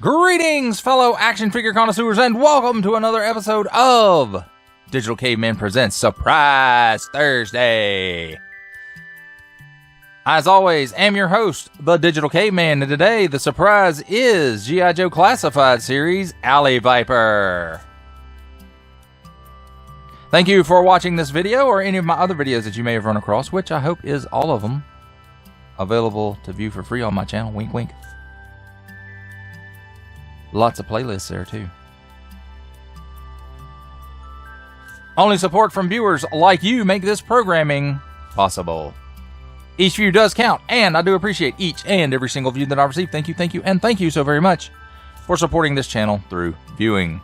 Greetings, fellow action figure connoisseurs, and welcome to another episode of Digital Caveman Presents Surprise Thursday. As always, I'm your host, the Digital Caveman, and today the surprise is G.I. Joe Classified Series Alley Viper. Thank you for watching this video or any of my other videos that you may have run across, which I hope is all of them, available to view for free on my channel. Wink, wink. Lots of playlists there too. Only support from viewers like you make this programming possible. Each view does count, and I do appreciate each and every single view that I receive. Thank you, and thank you so very much for supporting this channel through viewing.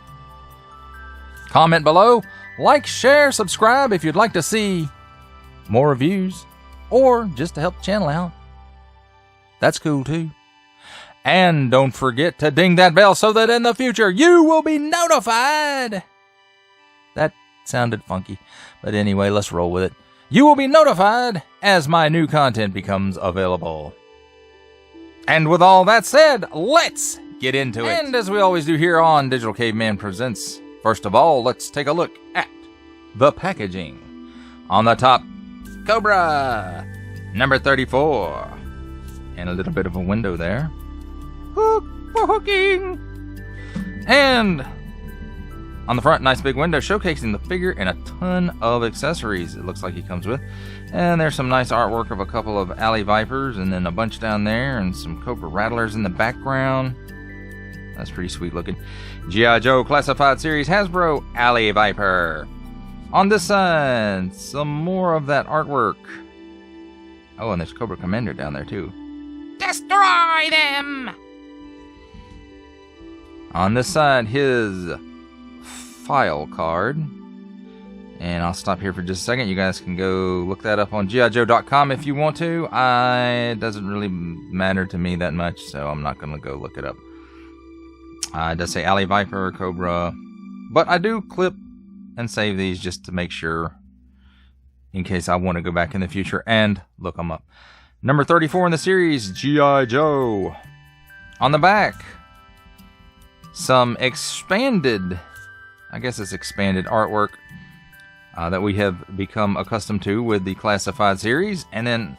Comment below, like, share, subscribe if you'd like to see more reviews, or just to help the channel out. That's cool too. And don't forget to ding that bell so that in the future you will be notified. That sounded funky, but anyway, let's roll with it. You will be notified as my new content becomes available. And with all that said, let's get into it. And as we always do here on Digital Caveman Presents, first of all, let's take a look at the packaging. On the top, Cobra, number 34. And a little bit of a window there. Hook for hooking! And on the front, nice big window showcasing the figure and a ton of accessories it looks like he comes with. And there's some nice artwork of a couple of Alley Vipers and then a bunch down there and some Cobra Rattlers in the background. That's pretty sweet looking. G.I. Joe Classified Series Hasbro Alley Viper. On this side, some more of that artwork. Oh, and there's Cobra Commander down there too. Destroy them! On this side, his file card. And I'll stop here for just a second. You guys can go look that up on GIJoe.com if you want to. It doesn't really matter to me that much, so I'm not going to go look it up. It does say Alley Viper, Cobra. But I do clip and save these just to make sure, in case I want to go back in the future and look them up. Number 34 in the series, G.I. Joe. On the back, some expanded, I guess it's expanded artwork that we have become accustomed to with the Classified series. And then,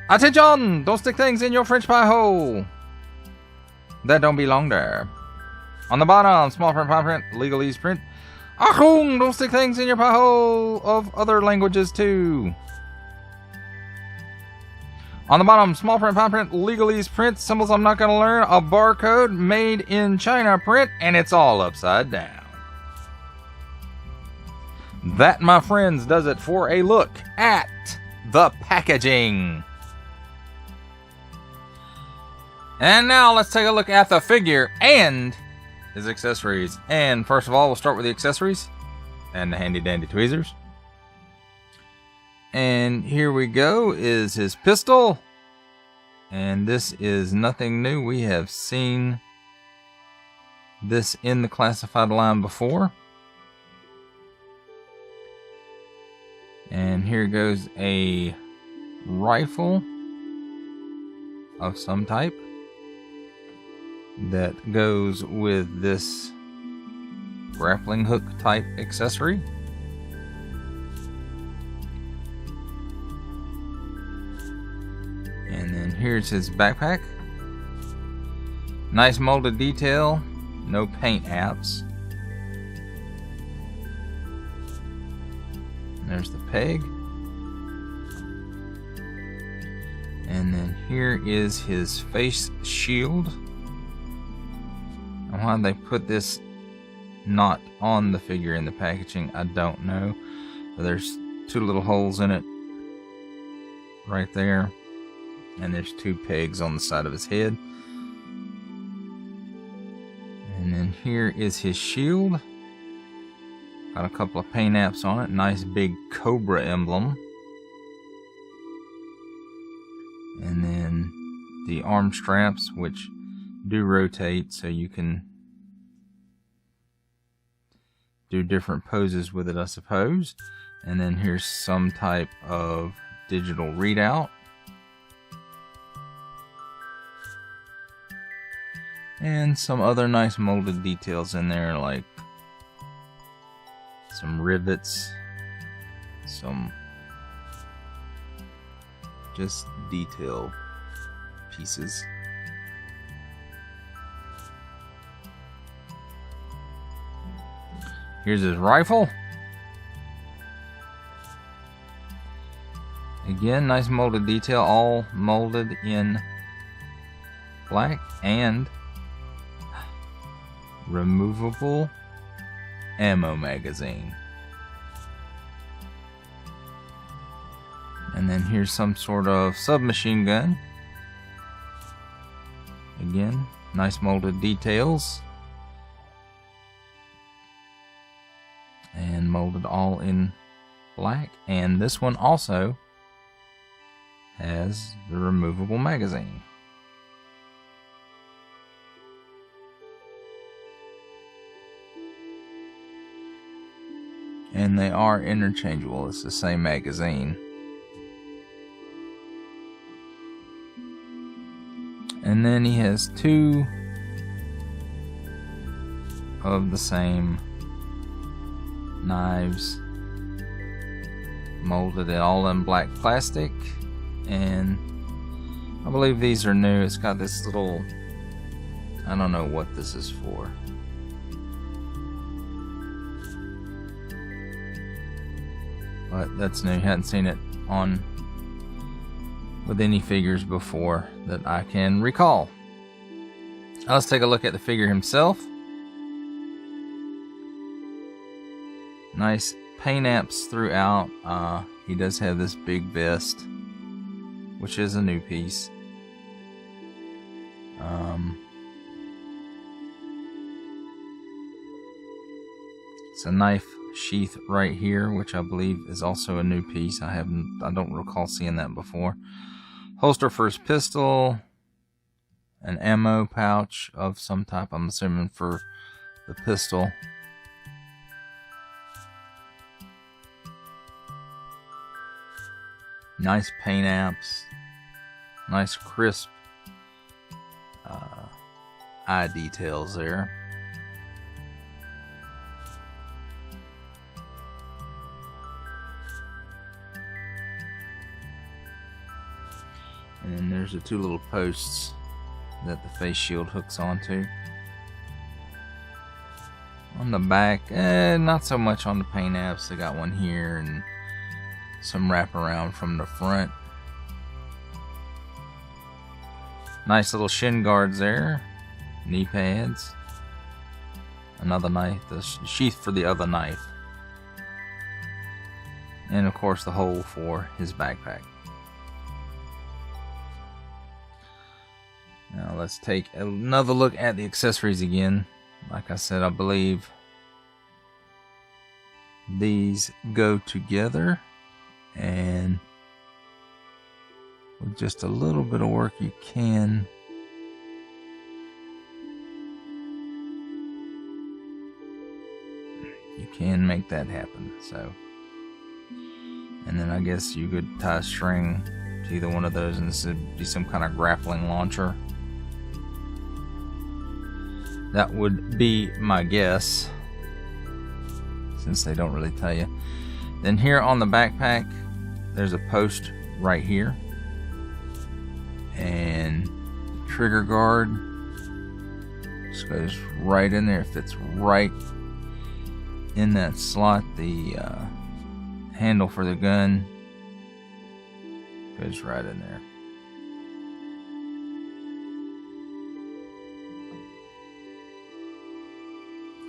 attention! Don't stick things in your French pie hole that don't belong there. On the bottom, small print, fine print, legalese print. Achtung! Don't stick things in your pie hole of other languages too. On the bottom, small print, fine print, legalese print, symbols I'm not going to learn, a barcode, made in China print, and it's all upside down. That, my friends, does it for a look at the packaging. And now let's take a look at the figure and his accessories. And first of all, we'll start with the accessories and the handy dandy tweezers. And here we go, is his pistol. And this is nothing new. We have seen this in the Classified line before. And here goes a rifle of some type that goes with this grappling hook type accessory. And then here's his backpack. Nice molded detail, no paint apps. There's the peg. And then here is his face shield. And why they put this not on the figure in the packaging, I don't know. But there's two little holes in it right there. And there's two pegs on the side of his head. And then here is his shield. Got a couple of paint apps on it. Nice big Cobra emblem. And then the arm straps, which do rotate so you can do different poses with it, I suppose. And then here's some type of digital readout. And some other nice molded details in there, like some rivets, some just detail pieces. Here's his rifle. Again, nice molded detail, all molded in black and removable ammo magazine. And then here's some sort of submachine gun. Again, nice molded details. And molded all in black. And this one also has the removable magazine. And they are interchangeable. It's the same magazine. And then he has two of the same knives, molded it all in black plastic. And I believe these are new. It's got this little, I don't know what this is for. But that's new. Hadn't seen it on with any figures before that I can recall. Now let's take a look at the figure himself. Nice paint apps throughout. He does have this big vest, which is a new piece. It's a knife sheath right here, which I believe is also a new piece. I don't recall seeing that before. Holster for his pistol, an ammo pouch of some type, I'm assuming for the pistol. Nice paint apps, nice crisp eye details there. And there's the two little posts that the face shield hooks onto. On the back, not so much on the paint apps. They got one here and some wraparound from the front. Nice little shin guards there. Knee pads. Another knife, the sheath for the other knife. And of course the hole for his backpack. Now let's take another look at the accessories again. Like I said, I believe these go together, and with just a little bit of work you can make that happen. So, and then I guess you could tie a string to either one of those and this would be some kind of grappling launcher. That would be my guess, since they don't really tell you. Then here on the backpack, there's a post right here. And the trigger guard just goes right in there. It fits right in that slot. The handle for the gun goes right in there.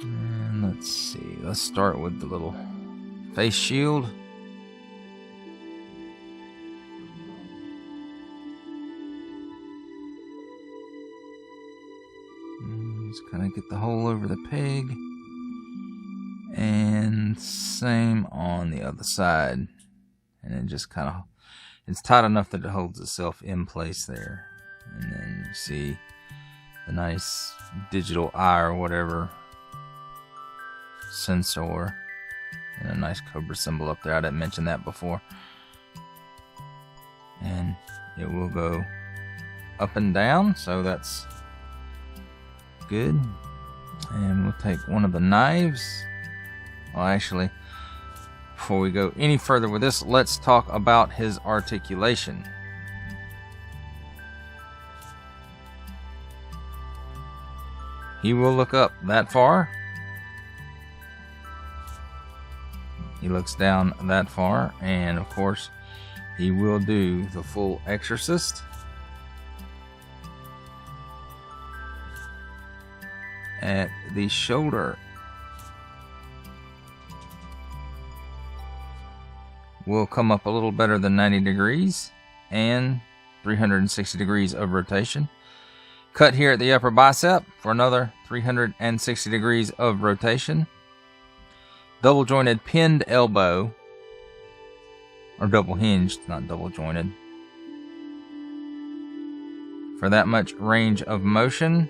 And let's see, let's start with the little face shield. Just kind of get the hole over the peg, and same on the other side. And it just kind of, it's tight enough that it holds itself in place there. And then you see the nice digital eye or whatever sensor, and a nice Cobra symbol up there. I didn't mention that before. And it will go up and down, so that's good. And we'll take one of the knives. Well, actually, before we go any further with this, let's talk about his articulation. He will look up that far. He looks down that far, and of course, he will do the full exorcist. At the shoulder, will come up a little better than 90 degrees and 360 degrees of rotation. Cut here at the upper bicep for another 360 degrees of rotation. Double jointed pinned elbow, or double hinged, not double jointed, for that much range of motion.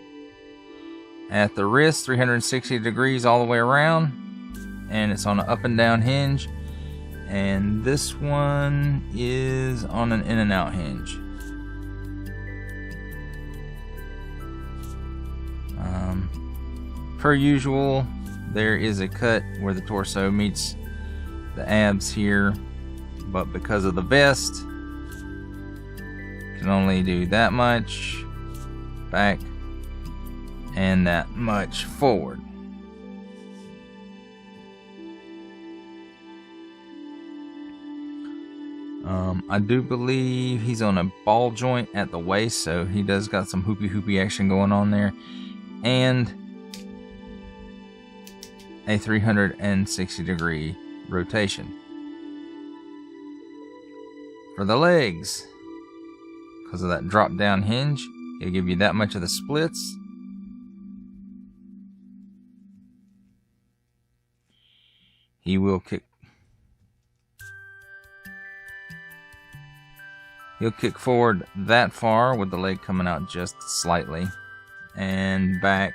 At the wrist, 360 degrees all the way around, and it's on an up and down hinge. And this one is on an in and out hinge. Per usual, there is a cut where the torso meets the abs here, but because of the vest, can only do that much back and that much forward. I do believe he's on a ball joint at the waist, so he does got some hoopy action going on there, and a 360 degree rotation. For the legs, because of that drop down hinge, it'll give you that much of the splits. He will kick. He'll kick forward that far with the leg coming out just slightly, and back,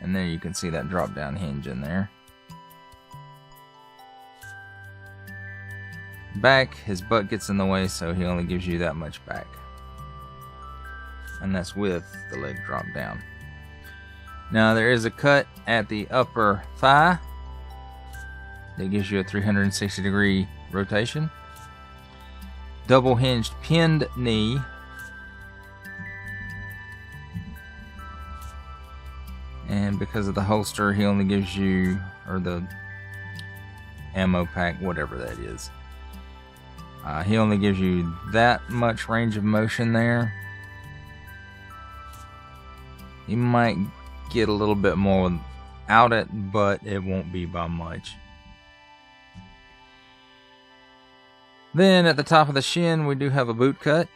and then you can see that drop down hinge in there. Back, his butt gets in the way, so he only gives you that much back, and that's with the leg drop down. Now there is a cut at the upper thigh that gives you a 360 degree rotation. Double hinged pinned knee. And because of the holster, he only gives you, or the ammo pack, whatever that is. He only gives you that much range of motion there. You might get a little bit more without it, but it won't be by much. Then at the top of the shin, we do have a boot cut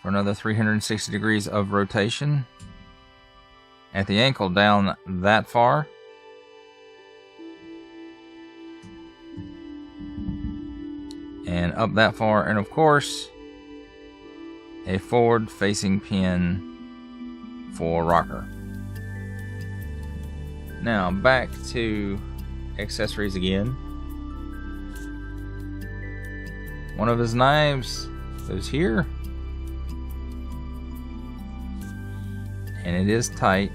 for another 360 degrees of rotation. At the ankle, down that far. And up that far. And of course, a forward facing pin for rocker. Now back to accessories again. One of his knives goes here, and it is tight,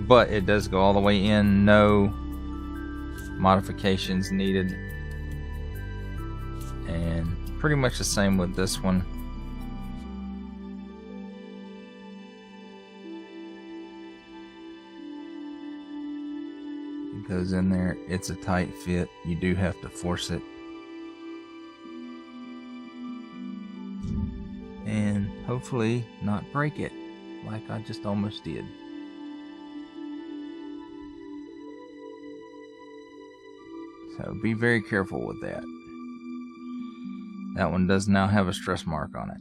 but it does go all the way in, no modifications needed, and pretty much the same with this one. It goes in there, it's a tight fit, you do have to force it. And hopefully not break it like I just almost did. So be very careful with that. That one does now have a stress mark on it.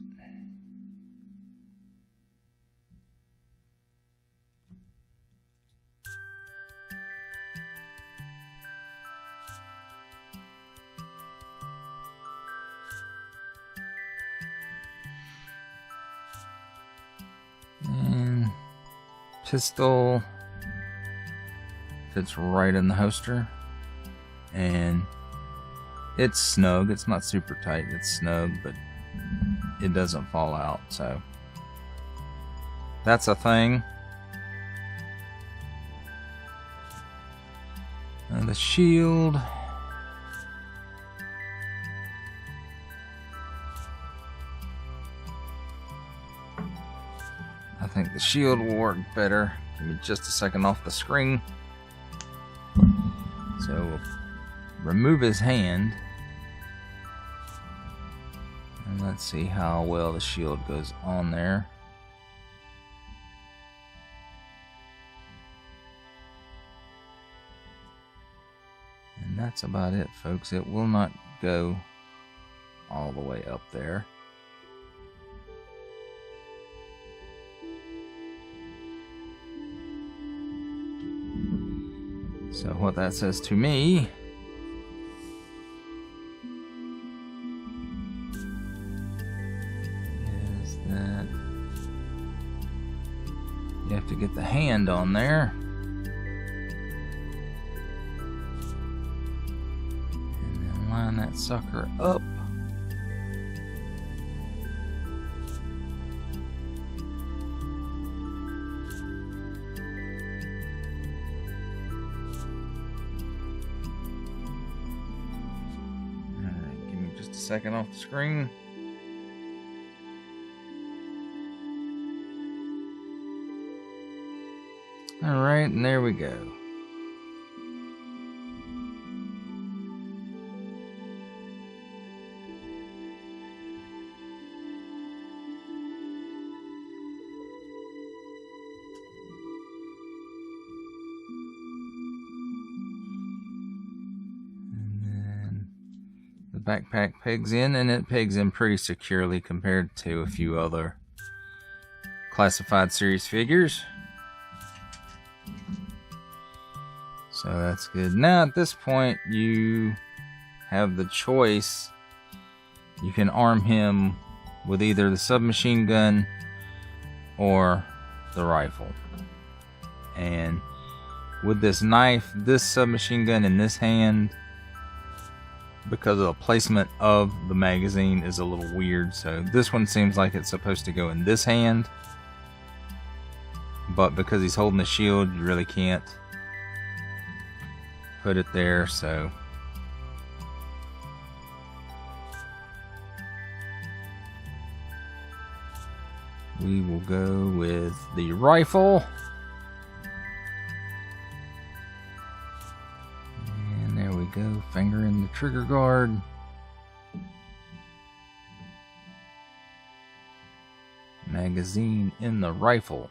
Pistol fits right in the holster, and it's snug. It's not super tight, it's snug, but it doesn't fall out, so that's a thing. the shield. I think the shield will work better. Give me just a second off the screen. So we'll remove his hand. And let's see how well the shield goes on there. And that's about it, folks. It will not go all the way up there. So what that says to me is that you have to get the hand on there. And then line that sucker up. Second off the screen. All right, and there we go. Backpack pegs in, and it pegs in pretty securely compared to a few other classified series figures. So that's good. Now at this point you have the choice. You can arm him with either the submachine gun or the rifle. And with this knife, this submachine gun in this hand, because of the placement of the magazine, is a little weird. So this one seems like it's supposed to go in this hand, but because he's holding the shield, you really can't put it there. So we will go with the rifle. Go, finger in the trigger guard. Magazine in the rifle.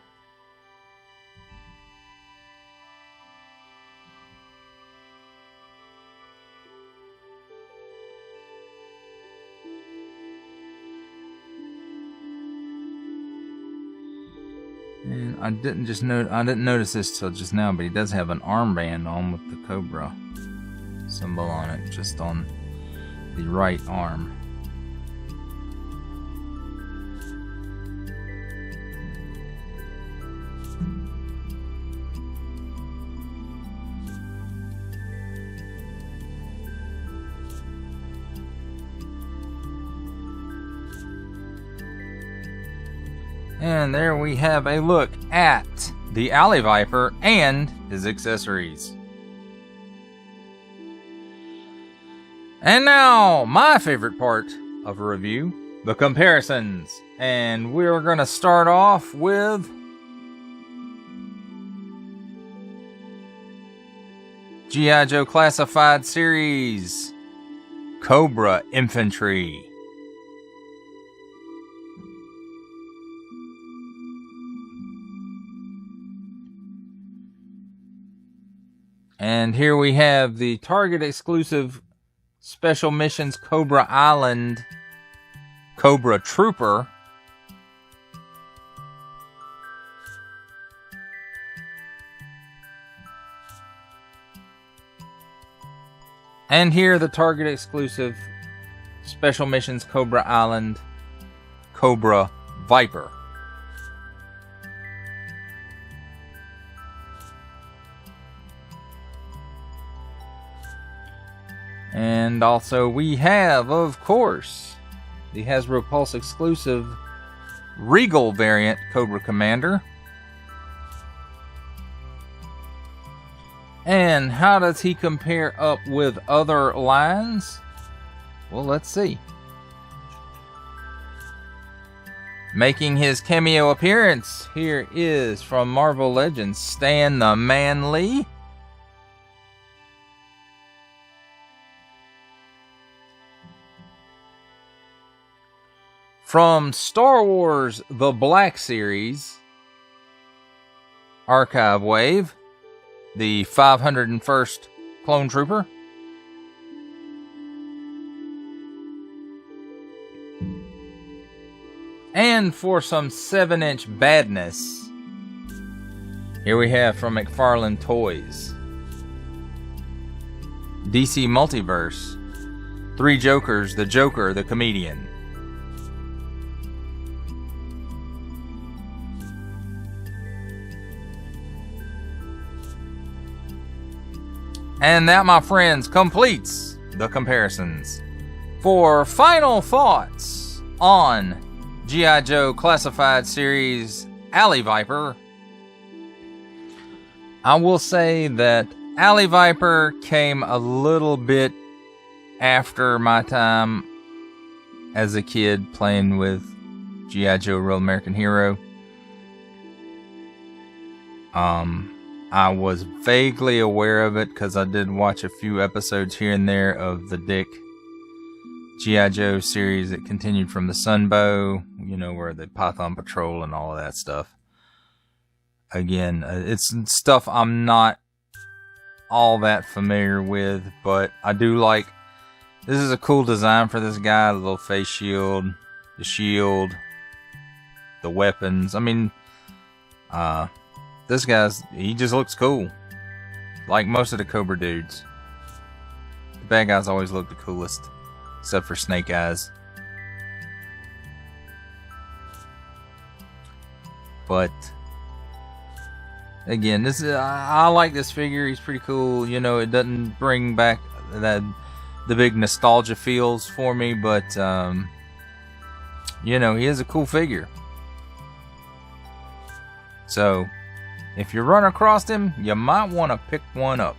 And I didn't notice this till just now, but he does have an armband on with the Cobra symbol on it, just on the right arm. And there we have a look at the Alley Viper and his accessories. And now, my favorite part of a review, the comparisons. And we're going to start off with G.I. Joe Classified Series Cobra Infantry. And here we have the Target exclusive Special Missions Cobra Island Cobra Trooper. And here the Target exclusive Special Missions Cobra Island Cobra Viper. And also we have, of course, the Hasbro Pulse exclusive Regal variant Cobra Commander. And how does he compare up with other lines? Well, let's see. Making his cameo appearance, here is from Marvel Legends, Stan the Man Lee. From Star Wars The Black Series, Archive Wave, the 501st Clone Trooper. And for some 7-inch badness, here we have from McFarlane Toys, DC Multiverse, 3 Jokers, the Joker, the Comedian. And that, my friends, completes the comparisons. For final thoughts on G.I. Joe Classified Series Alley Viper, I will say that Alley Viper came a little bit after my time as a kid playing with G.I. Joe Real American Hero. I was vaguely aware of it because I did watch a few episodes here and there of the Dick G.I. Joe series that continued from the Sunbow, you know, where the Python Patrol and all of that stuff. Again, it's stuff I'm not all that familiar with, but I do like, this is a cool design for this guy, the little face shield, the shield, the weapons. I mean, this he just looks cool. Like most of the Cobra dudes. The bad guys always look the coolest. Except for Snake Eyes. But again, I like this figure. He's pretty cool. You know, it doesn't bring back the big nostalgia feels for me, but you know, he is a cool figure. So if you run across him, you might want to pick one up.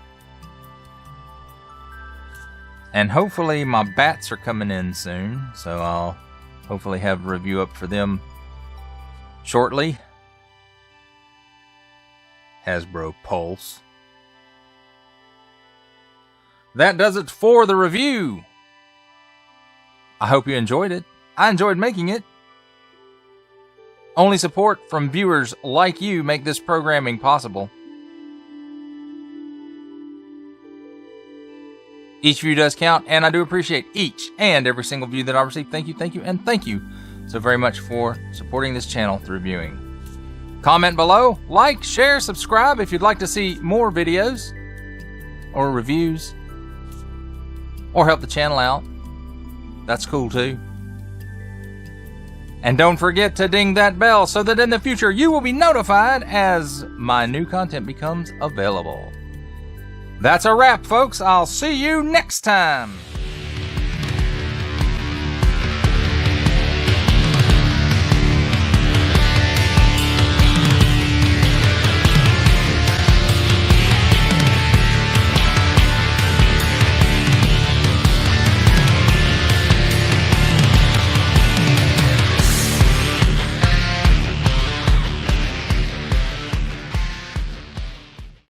And hopefully my bats are coming in soon, so I'll hopefully have a review up for them shortly. Hasbro Pulse. That does it for the review. I hope you enjoyed it. I enjoyed making it. Only support from viewers like you make this programming possible. Each view does count, and I do appreciate each and every single view that I receive. Thank you, and thank you so very much for supporting this channel through viewing. Comment below, like, share, subscribe if you'd like to see more videos or reviews, or help the channel out. That's cool too. And don't forget to ding that bell so that in the future you will be notified as my new content becomes available. That's a wrap, folks. I'll see you next time.